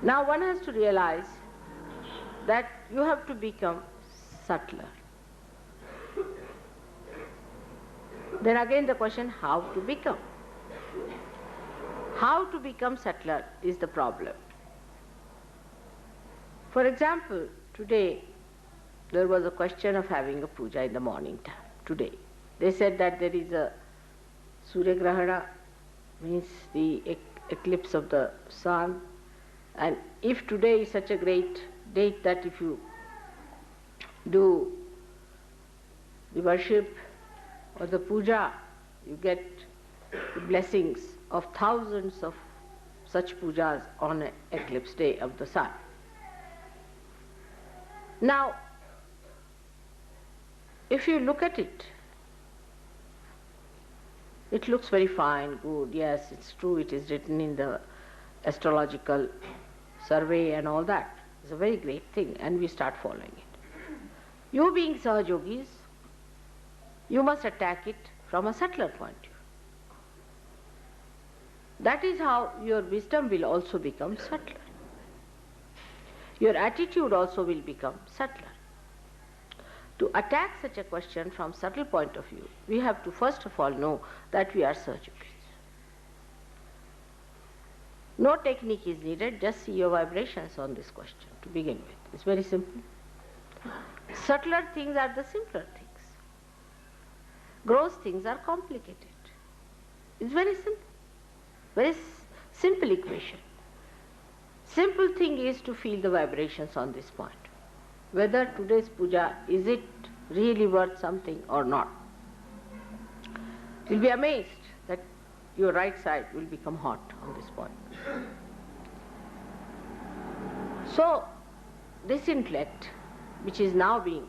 Now one has to realize that you have to become subtler. Then again the question, how to become? How to become subtler is the problem. For example, today there was a question of having a puja in the morning time. Today they said that there is a Surya Grahana, means the eclipse of the sun, and if today is such a great date that if you do the worship or the puja, you get the blessings of thousands of such pujas on an eclipse day of the sun. Now, if you look at it, it looks very fine, good, yes, it's true, it is written in the astrological survey and all that. It's a very great thing, and we start following it. You being Sahajogis, you must attack it from a subtler point of view. That is how your wisdom will also become subtler. Your attitude also will become subtler. To attack such a question from subtle point of view, we have to first of all know that we are Sahajogis. No technique is needed, just see your vibrations on this question to begin with. It's very simple. Subtler things are the simpler things. Gross things are complicated. It's very simple. Very simple equation. Simple thing is to feel the vibrations on this point. Whether today's puja, is it really worth something or not? You'll be amazed that your right side will become hot on this point. So, this intellect, which is now being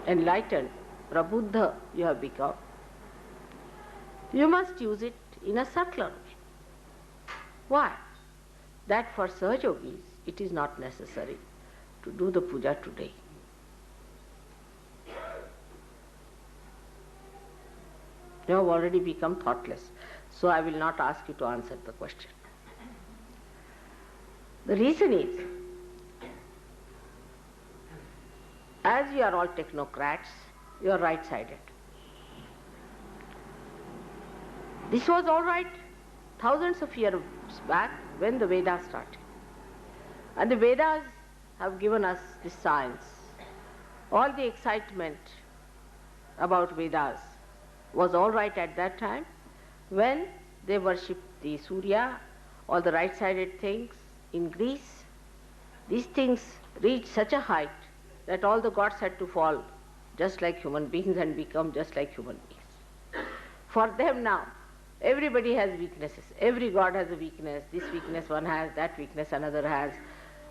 enlightened, Prabuddha you have become, you must use it in a subtler way. Why? That for Sahajogis, it is not necessary to do the puja today. You have already become thoughtless, so I will not ask you to answer the question. The reason is, as you are all technocrats, you are right-sided. This was all right thousands of years back when the Vedas started. And the Vedas have given us this science. All the excitement about Vedas was all right at that time when they worshipped the Surya, all the right-sided things in Greece. These things reached such a height that all the gods had to fall just like human beings and become just like human beings. For them now, everybody has weaknesses. Every god has a weakness. This weakness one has, that weakness another has.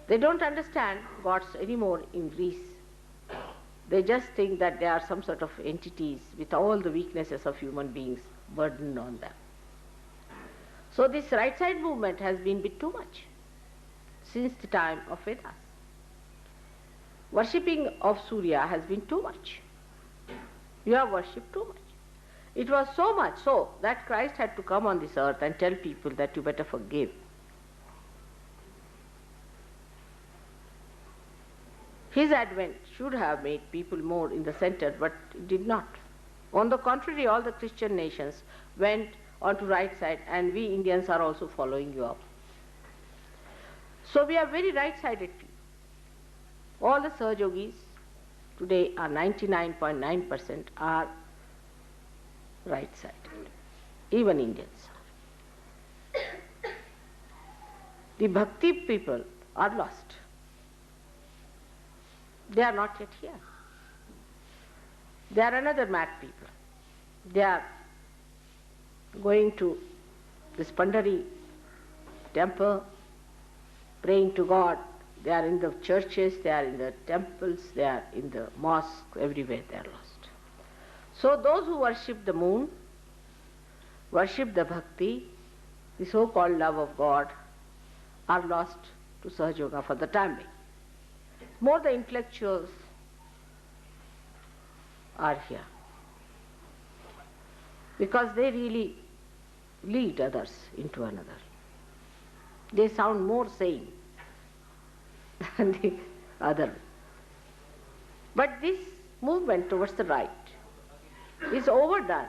They don't understand gods anymore in Greece. They just think that they are some sort of entities with all the weaknesses of human beings burdened on them. So this right side movement has been a bit too much since the time of Vedas. Worshipping of Surya has been too much. You have worshipped too much. It was so much so that Christ had to come on this earth and tell people that you better forgive. His advent should have made people more in the center, but it did not. On the contrary, all the Christian nations went onto right side, and we Indians are also following you up. So we are very right-sided people. All the Sahajogis today are 99.9% are right-sided. Even Indians are. The Bhakti people are lost. They are not yet here. They are another mad people. They are going to this Pandari temple, praying to God. They are in the churches, they are in the temples, they are in the mosques, everywhere they are lost. So those who worship the moon, worship the bhakti, the so-called love of God, are lost to Sahaja Yoga for the time being. More the intellectuals are here, because they really lead others into another. They sound more sane than the other. But this movement towards the right is overdone.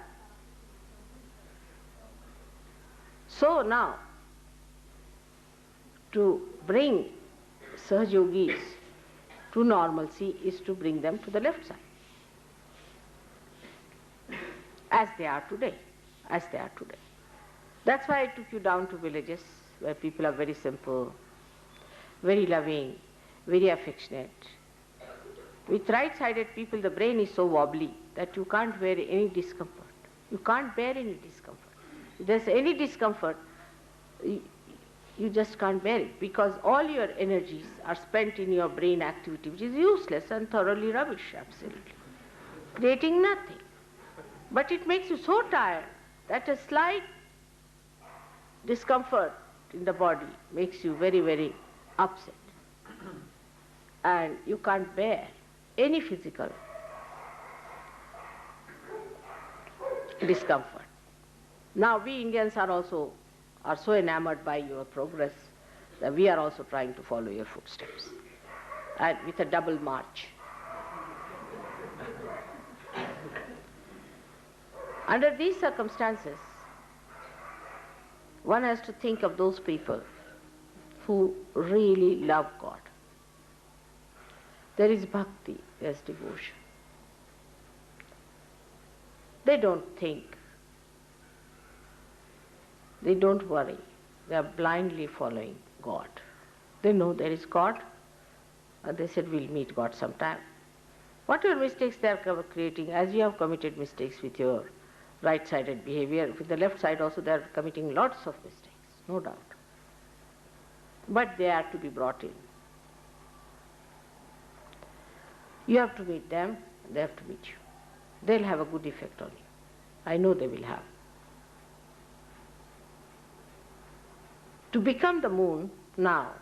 So now, to bring Sahajogis to normalcy is to bring them to the left side, as they are today, That's why I took you down to villages where people are very simple, very loving, very affectionate. With right-sided people, the brain is so wobbly that you can't bear any discomfort. You can't bear any discomfort. If there's any discomfort, you just can't bear it, because all your energies are spent in your brain activity, which is useless and thoroughly rubbish, absolutely, creating nothing. But it makes you so tired that a slight discomfort in the body makes you very, very upset. And you can't bear any physical discomfort. Now we Indians are so enamored by your progress that we are also trying to follow your footsteps, and with a double march. Under these circumstances, one has to think of those people who really love God. There is bhakti, there is devotion. They don't think, they don't worry, they are blindly following God. They know there is God, and they said we'll meet God sometime. Whatever mistakes they are creating, as you have committed mistakes with your right-sided behavior, with the left side also they are committing lots of mistakes, no doubt. But they are to be brought in. You have to meet them, they have to meet you. They'll have a good effect on you. I know they will have. To become the moon now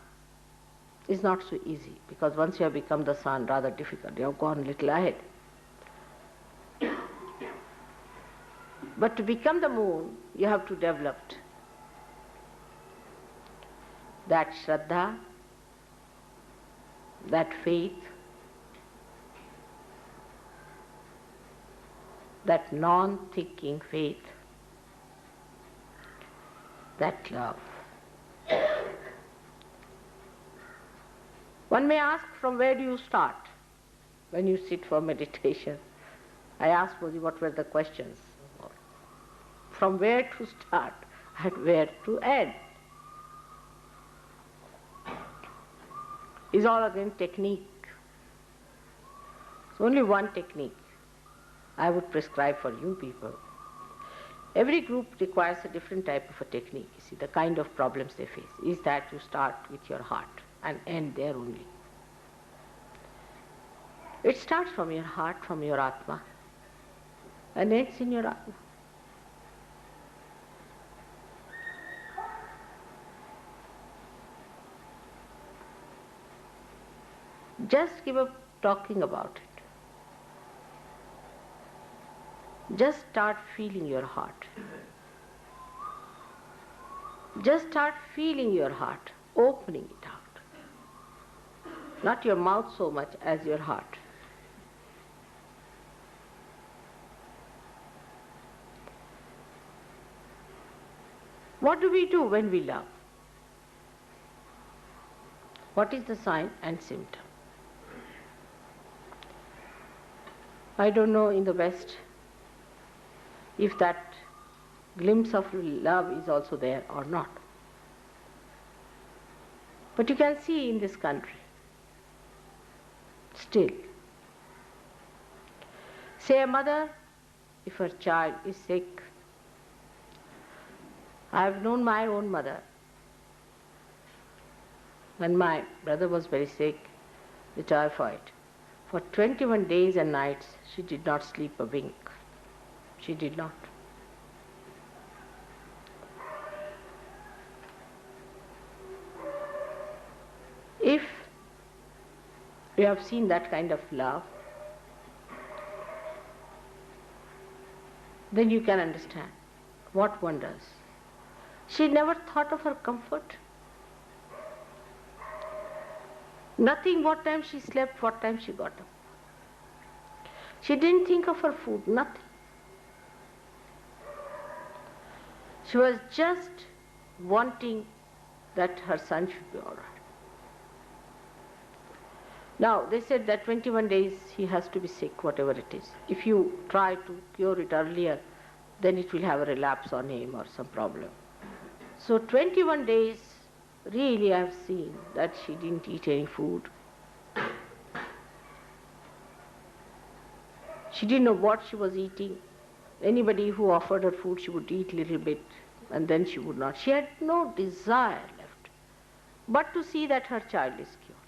is not so easy, because once you have become the sun, rather difficult. You have gone a little ahead. But to become the moon, you have to develop that Shraddha, that faith, that non-thinking faith, that love. One may ask, from where do you start when you sit for meditation? I asked Modi what were the questions. From where to start and where to end is all again technique. It's only one technique I would prescribe for you people. Every group requires a different type of a technique. You see, the kind of problems they face is that you start with your heart and end there only. It starts from your heart, from your Atma, and ends in your Atma. Just give up talking about it. Just start feeling your heart. Just start feeling your heart, opening it out. Not your mouth so much as your heart. What do we do when we love? What is the sign and symptom? I don't know in the West if that glimpse of love is also there or not. But you can see in this country, still. Say a mother, if her child is sick. I have known my own mother. When my brother was very sick, the typhoid, for 21 days and nights she did not sleep a wink. She did not. If you have seen that kind of love, then you can understand what wonders. She never thought of her comfort. Nothing what time she slept, what time she got up. She didn't think of her food, nothing. She was just wanting that her son should be all right. Now, they said that 21 days he has to be sick, whatever it is. If you try to cure it earlier, then it will have a relapse on him or some problem. So 21 days, really I have seen that she didn't eat any food. She didn't know what she was eating. Anybody who offered her food, she would eat a little bit and then she would not. She had no desire left but to see that her child is cured.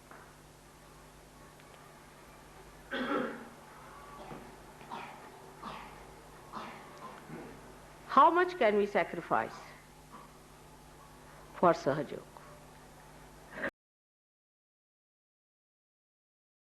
How much can we sacrifice for Sahaja?